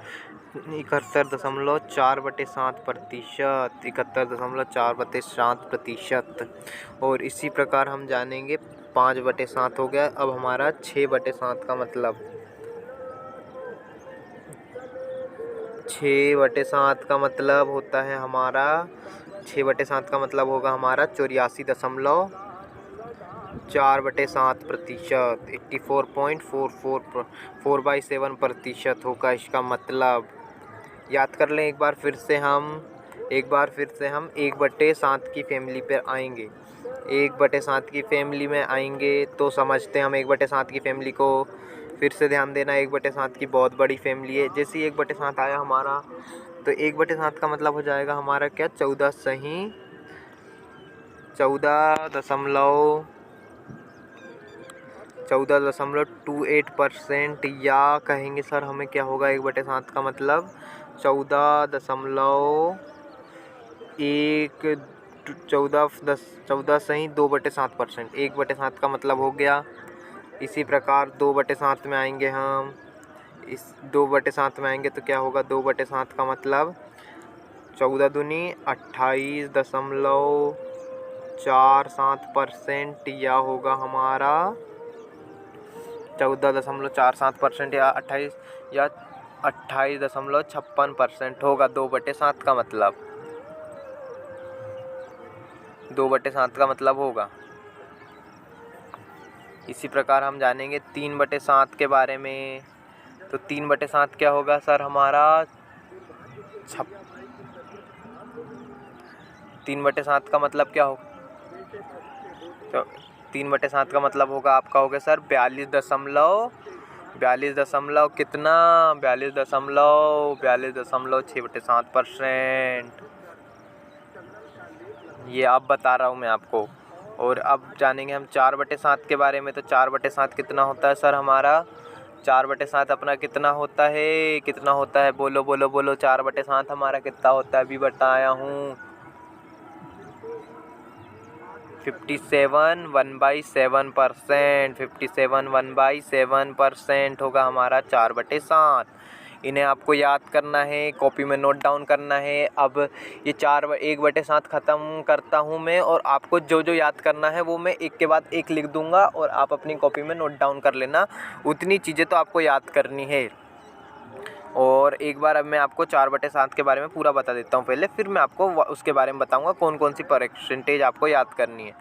71.4/7%। और इसी प्रकार हम जानेंगे 5/7 हो गया। अब हमारा 6/7 का मतलब 6/7 का मतलब होता है हमारा 6/7 का मतलब होगा हमारा 84.4/7%। 84.447% होगा इसका मतलब। याद कर लें एक बार फिर से हम 1/7 की फैमिली पर आएंगे। 1/7 की फैमिली में आएंगे तो समझते हैं हम 1/7 की फैमिली को। फिर से ध्यान देना, 1/7 की बहुत बड़ी फैमिली है। जैसे ही 1/7 आया हमारा, तो 1/7 का मतलब हो जाएगा हमारा क्या? 14 सही 14.28%। या कहेंगे सर हमें क्या होगा 1/7 का मतलब? 14 सही 2/7%। 1/7 का मतलब हो गया इसी प्रकार 2/7 में आएंगे हम, इस 2/7 में आएंगे तो क्या होगा, 2/7 का मतलब 14 दूनी 28.47% या होगा हमारा 14.47% या 28.56% होगा 2/7 का मतलब, 2/7 का मतलब होगा। इसी प्रकार हम जानेंगे 3/7 के बारे में। तो 3/7 क्या होगा सर हमारा 3/7 का मतलब क्या हो, तो 3/7 का मतलब होगा आपका हो गया सर 42 दशमलव कितना, 42.6/7%। ये अब बता रहा हूँ मैं आपको। और अब जानेंगे हम 4/7 के बारे में। तो 4/7 कितना होता है सर हमारा, 4/7 अपना कितना होता है, बोलो बोलो बोलो, 4/7 हमारा कितना होता है, अभी बताया हूँ 57 1/7% होगा हमारा 4/7। इन्हें आपको याद करना है, कॉपी में नोट डाउन करना है। अब ये 1/7 ख़त्म करता हूँ मैं, और आपको जो जो याद करना है वो मैं एक के बाद एक लिख दूँगा और आप अपनी कॉपी में नोट डाउन कर लेना। उतनी चीज़ें तो आपको याद करनी है। और एक बार अब मैं आपको 4/7 के बारे में पूरा बता देता हूँ पहले, फिर मैं आपको उसके बारे में बताऊँगा कौन कौन सी परसेंटेज आपको याद करनी है।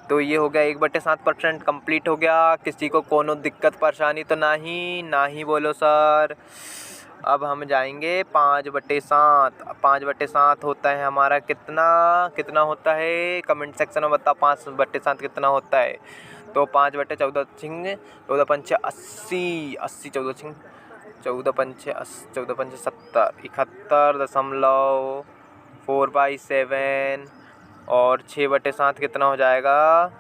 तो ये हो गया 1/7% कंप्लीट हो गया। किसी को कोनो दिक्कत परेशानी तो नहीं बोलो सर। अब हम जाएंगे 5/7। 5/7 होता है हमारा कितना, कितना होता है कमेंट सेक्शन में बताओ, 5/7 कितना होता है। तो 5/14 छिंग 14 पंचे 80, 80 14 छिंग 14 पंचे 70, 71.4/7 और 6/7 कितना हो जाएगा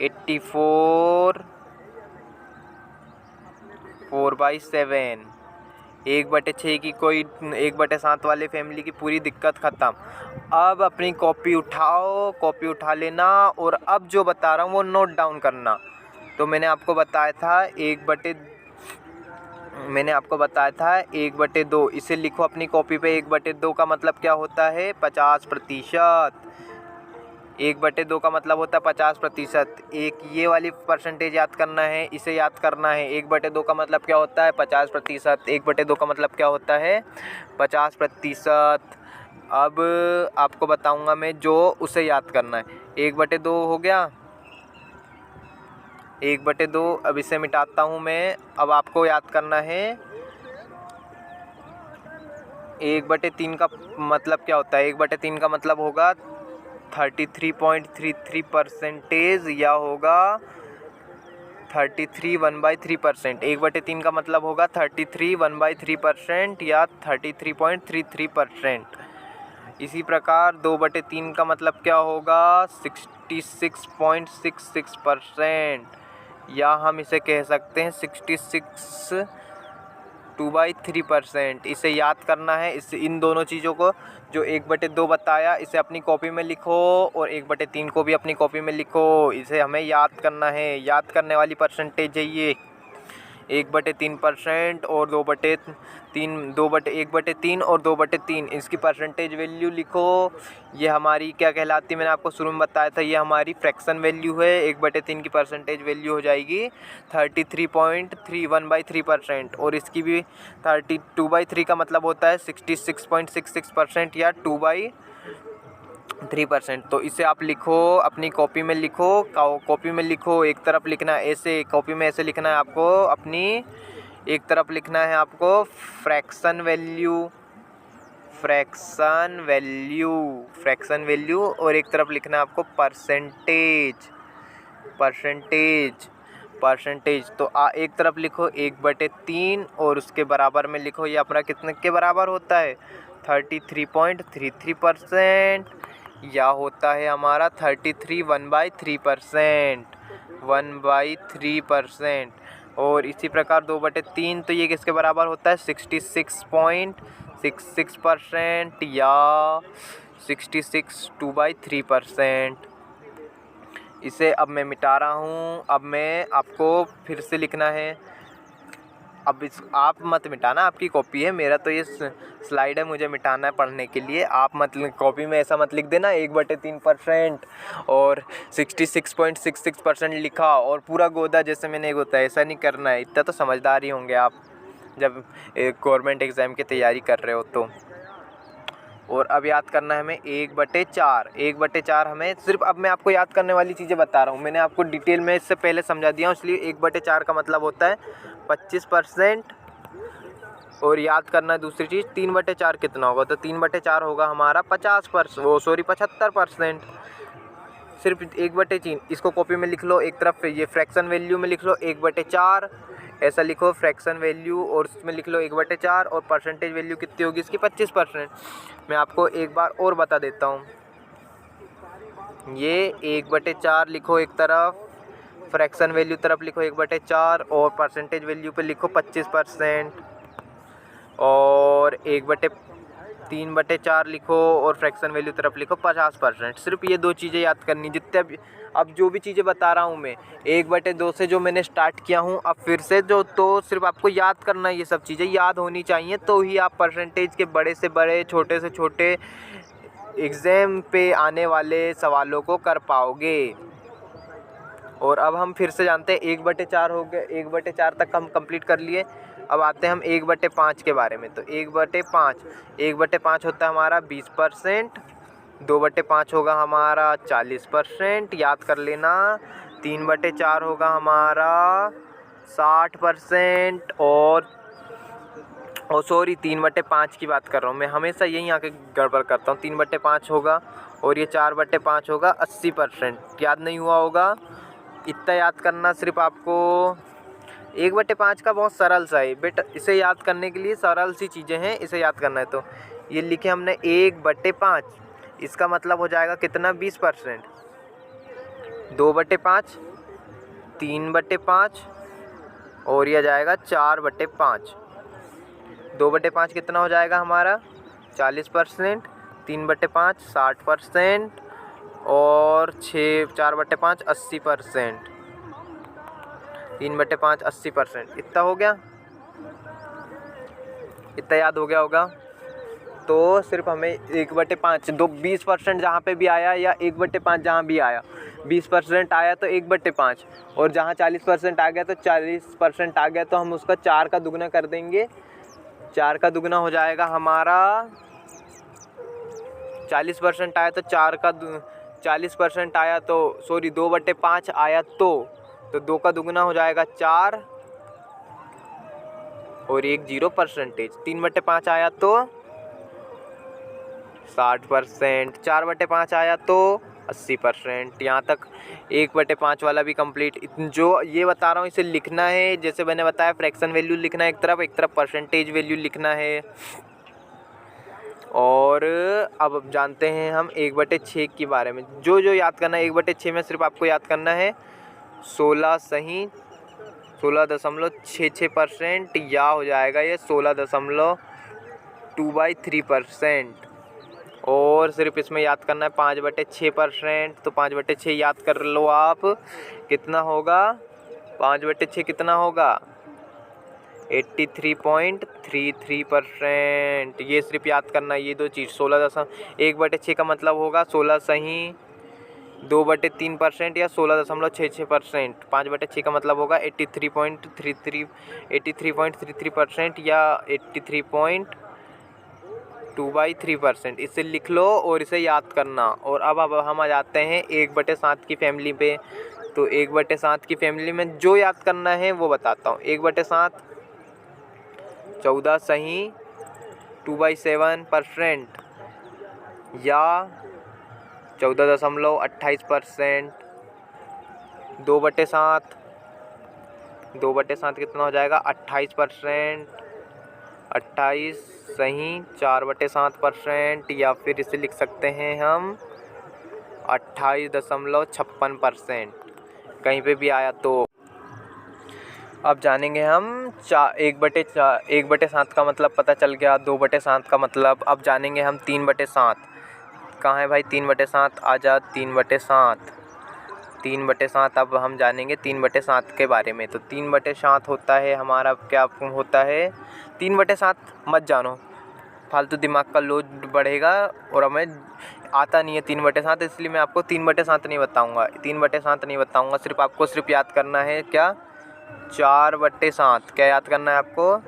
84.4/7। 1/6 की कोई 1/7 वाले फैमिली की पूरी दिक्कत ख़त्म। अब अपनी कॉपी उठाओ, कॉपी उठा लेना और अब जो बता रहा हूँ वो नोट डाउन करना। तो मैंने आपको बताया था 1/2, इसे लिखो अपनी कॉपी पे। 1/2 का मतलब क्या होता है 50%। 1/2 का मतलब होता है 50%। एक ये वाली परसेंटेज याद करना है, इसे याद करना है। 1/2 का मतलब क्या होता है 50%। 1/2 का मतलब क्या होता है 50%। अब आपको बताऊंगा मैं जो उसे याद करना है। 1/2 हो गया, 1/2। अब इसे मिटाता हूँ मैं। अब आपको याद करना है 1/3 का मतलब क्या होता है। 1/3 का मतलब होगा 33.33% या होगा 33 1/3%। 1/3 का मतलब होगा 33 1/3% या 33.33%। इसी प्रकार 2/3 का मतलब क्या होगा 66.66%, या हम इसे कह सकते हैं 66 2/3%। इसे याद करना है। इस इन दोनों चीज़ों को जो 1/2 बताया इसे अपनी कॉपी में लिखो और 1/3 को भी अपनी कॉपी में लिखो। इसे हमें याद करना है, याद करने वाली परसेंटेज है ये 1/3% और 1/3 और 2/3 इसकी परसेंटेज वैल्यू लिखो। ये हमारी क्या कहलाती है, मैंने आपको शुरू में बताया था, ये हमारी फ्रैक्शन वैल्यू है। 1/3 की परसेंटेज वैल्यू हो जाएगी 33.31/3% और इसकी भी 32/3 का मतलब होता है 66.66% या 2/3%। तो इसे आप लिखो, अपनी कॉपी में लिखो, कॉपी में लिखो। एक तरफ लिखना है ऐसे, कॉपी में ऐसे लिखना है आपको, अपनी एक तरफ लिखना है आपको फ्रैक्शन वैल्यू और एक तरफ लिखना है आपको परसेंटेज। तो एक तरफ लिखो 1/3 और उसके बराबर में लिखो ये अपना कितने के बराबर होता है 33.33% या होता है हमारा 33 1/3%। और इसी प्रकार 2/3 तो ये किसके बराबर होता है 66.66% या 66 2/3%। इसे अब मैं मिटा रहा हूँ। अब मैं आपको फिर से लिखना है। अब इस आप मत मिटाना, आपकी कॉपी है, मेरा तो ये स्लाइड है, मुझे मिटाना है पढ़ने के लिए। आप मत कॉपी में ऐसा मत लिख देना 1/3% और 66.66% लिखा और पूरा गोदा जैसे मैंने गोदा, ऐसा नहीं करना है। इतना तो समझदार ही होंगे आप जब एक गवर्नमेंट एग्ज़ाम की तैयारी कर रहे हो तो। और अब याद करना है हमें 1/4। 1/4 हमें सिर्फ, अब मैं आपको याद करने वाली चीज़ें बता रहा हूँ, मैंने आपको डिटेल में इससे पहले समझा दिया हूँ, इसलिए 1/4 का मतलब होता है 25%। और याद करना है दूसरी चीज़, 3/4 कितना होगा, तो 3/4 होगा हमारा 75%। सिर्फ 1/3, इसको कॉपी में लिख लो, एक तरफ ये फ्रैक्शन वैल्यू में लिख लो 1/4, ऐसा लिखो फ्रैक्शन वैल्यू, और उसमें लिख लो 1/4, और परसेंटेज वैल्यू कितनी होगी इसकी 25%। मैं आपको एक बार और बता देता हूँ, ये 1/4 लिखो एक तरफ, फ्रैक्शन वैल्यू तरफ लिखो 1/4, और परसेंटेज वैल्यू पे लिखो 25%, और 3/4 लिखो और फ्रैक्शन वैल्यू तरफ लिखो 50%। सिर्फ ये दो चीज़ें याद करनी। जितने अब जो भी चीज़ें बता रहा हूँ मैं 1/2 से जो मैंने स्टार्ट किया हूँ, अब फिर से जो, तो सिर्फ आपको याद करना, ये सब चीज़ें याद होनी चाहिए, तो ही आप परसेंटेज के बड़े से बड़े, छोटे से छोटे एग्ज़ाम पे आने वाले सवालों को कर पाओगे। और अब हम फिर से जानते हैं 1/4 हो गए, 1/4 तक हम कंप्लीट कर लिए। अब आते हैं हम 1/5 के बारे में। तो 1/5 होता है हमारा 20%, 2/5 होगा हमारा 40%, याद कर लेना। 3/4 होगा हमारा 60%, और सॉरी 3/5 की बात कर रहा हूँ मैं, हमेशा यहीं आके गड़बड़ करता हूँ। 3/5 होगा, और ये 4/5 होगा 80%। याद नहीं हुआ होगा, इतना याद करना सिर्फ आपको। 1/5 का बहुत सरल सा है बेटा, इसे याद करने के लिए सरल सी चीज़ें हैं, इसे याद करना है। तो ये लिखे हमने 1/5, इसका मतलब हो जाएगा कितना, 20%। 2/5, 3/5, और यह जाएगा 4/5। 2/5 कितना हो जाएगा हमारा 40%, 3/5 60%, और 4/5 80%। 3/5 80%, इतना हो गया, इतना याद हो गया होगा। तो सिर्फ हमें 1/5, 20% जहाँ पे भी आया, या 1/5 जहाँ भी आया, 20% आया तो 1/5, और जहाँ 40% आ गया तो 40% आ गया, तो हम उसका 4 का दुगना कर देंगे। 4 का दुगना हो जाएगा हमारा, 40% आया तो 40% आया तो, सॉरी 2/5 आया तो 2 का दुगना हो जाएगा 4, और 0%। 3/5 आया तो 60%, 4/5 आया तो 80%। यहाँ तक 1/5 वाला भी कंप्लीट। जो ये बता रहा हूँ इसे लिखना है, जैसे मैंने बताया फ्रैक्शन वैल्यू लिखना है एक तरफ परसेंटेज वैल्यू लिखना है। और अब जानते हैं हम 1/6 के बारे में। जो याद करना है 1/6 में, सिर्फ आपको याद करना है 16.66%, या हो जाएगा ये 16.2/3%। और सिर्फ इसमें याद करना है 5/6%, तो 5/6 याद कर लो आप, कितना होगा 5/6 कितना होगा 83.33%। ये सिर्फ याद करना है, ये दो चीज़। 1/6 का मतलब होगा 2/3% या 16.66%। 5/6 का मतलब होगा 83.33% या 83.2/3%। इसे लिख लो और इसे याद करना। और अब हम आ जाते हैं 1/7 की फैमिली पे। तो 1/7 की फैमिली में जो याद करना है वो बताता हूँ। 1/7 14.2/7% या 14.28%। 2/7 कितना हो जाएगा 28%, 4/7%, या फिर इसे लिख सकते हैं हम 28.56%, कहीं पे भी आया तो। अब जानेंगे हम 1/7 का मतलब पता चल गया, 2/7 का मतलब। अब जानेंगे हम 3/7। कहाँ है भाई 3/7, आजा 3/7। 3/7 अब हम जानेंगे 3/7 के बारे में। तो 3/7 होता है हमारा, क्या होता है 3/7, मत जानो, फालतू दिमाग का लोड बढ़ेगा और हमें आता नहीं है 3/7, इसलिए मैं आपको 3/7 नहीं बताऊंगा, 3/7 नहीं बताऊंगा। सिर्फ याद करना है क्या, 4/7। क्या याद करना है आपको,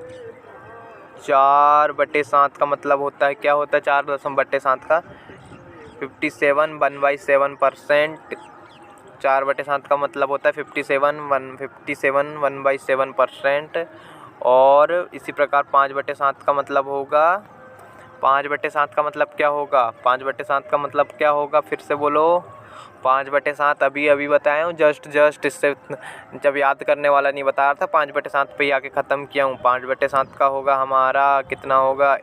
4/7 का मतलब होता है, क्या होता है 4/7 का, 57 1/7%। 4/7 का मतलब होता है 57 1/7%। और इसी प्रकार 5/7 का मतलब होगा, 5/7 का मतलब क्या होगा, 5/7 का मतलब क्या होगा, फिर से बोलो, 5/7 अभी बताया हूँ, जस्ट इससे जब याद करने वाला नहीं बता रहा था, 5/7 पे ही आके ख़त्म किया हूँ। 5/7 का होगा हमारा, कितना होगा,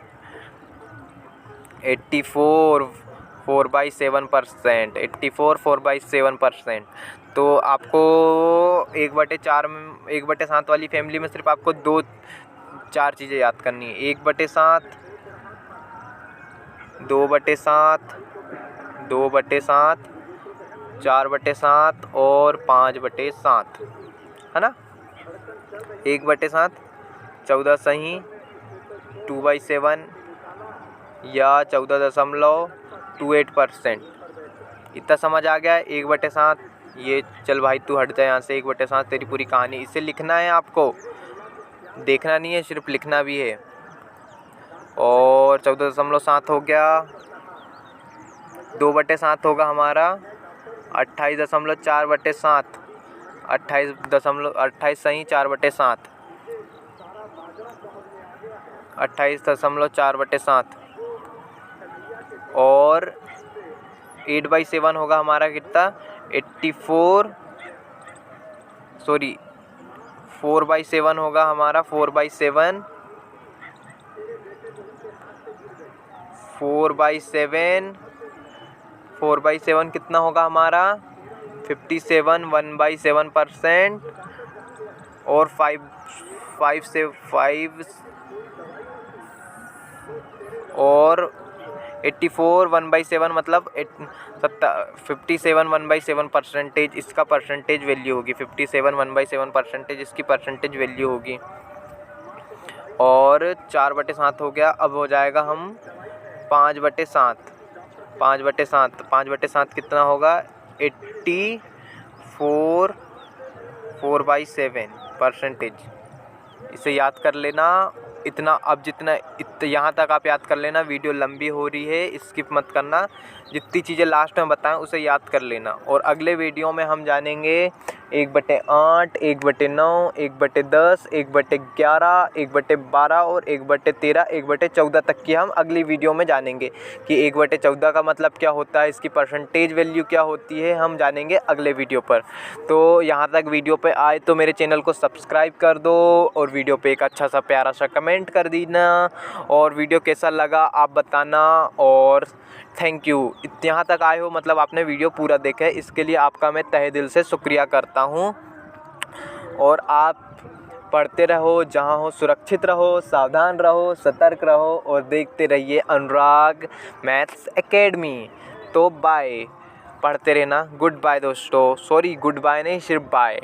84 4/7%, 84 4/7%। तो आपको 1/7 वाली फैमिली में सिर्फ आपको 2-4 चीज़ें याद करनी है, 1/7, 2/7, 2/7, 4/7 और 5/7, है ना। 1/7 14 सही 2/7 या 14.28%। इतना समझ आ गया 1/7। ये चल भाई तू हट जा यहाँ से, 1/7 तेरी पूरी कहानी, इसे लिखना है आपको, देखना नहीं है, सिर्फ लिखना भी है। और 14.7 हो गया, 2/7 होगा हमारा 28.4/7, 28 सही 4/7, 28.4/7। और 8/7 होगा हमारा कितना, 4/7 होगा हमारा, 4/7, 4/7 कितना होगा हमारा, 57 1/7%। और 5 से 5 और 84 1/7 मतलब 57 1/7%, इसका परसेंटेज वैल्यू होगी, 57 1/7% इसकी परसेंटेज वैल्यू होगी। और 4/7 हो गया। अब हो जाएगा हम 5/7, 5/7 कितना होगा, 84 4/7%। इसे याद कर लेना इतना, अब यहाँ तक आप याद कर लेना, वीडियो लंबी हो रही है, स्किप मत करना, जितनी चीज़ें लास्ट में बताएं उसे याद कर लेना। और अगले वीडियो में हम जानेंगे 1/8, 1/9, 1/10, 1/11, 1/12 और 1/13, 1/14 तक की हम अगली वीडियो में जानेंगे कि 1/14 का मतलब क्या होता है, इसकी परसेंटेज वैल्यू क्या होती है, हम जानेंगे अगले वीडियो पर। तो यहाँ तक वीडियो पे आए तो मेरे चैनल को सब्सक्राइब कर दो और वीडियो पे एक अच्छा सा प्यारा सा कमेंट कर देना, और वीडियो कैसा लगा आप बताना। और थैंक यू, यहाँ तक आए हो मतलब आपने वीडियो पूरा देखा है, इसके लिए आपका मैं तहे दिल से शुक्रिया करता हूँ। और आप पढ़ते रहो, जहाँ हो सुरक्षित रहो, सावधान रहो, सतर्क रहो और देखते रहिए अनुराग मैथ्स एकेडमी। तो बाय, पढ़ते रहना। गुड बाय दोस्तों, सॉरी गुड बाय नहीं, सिर्फ बाय।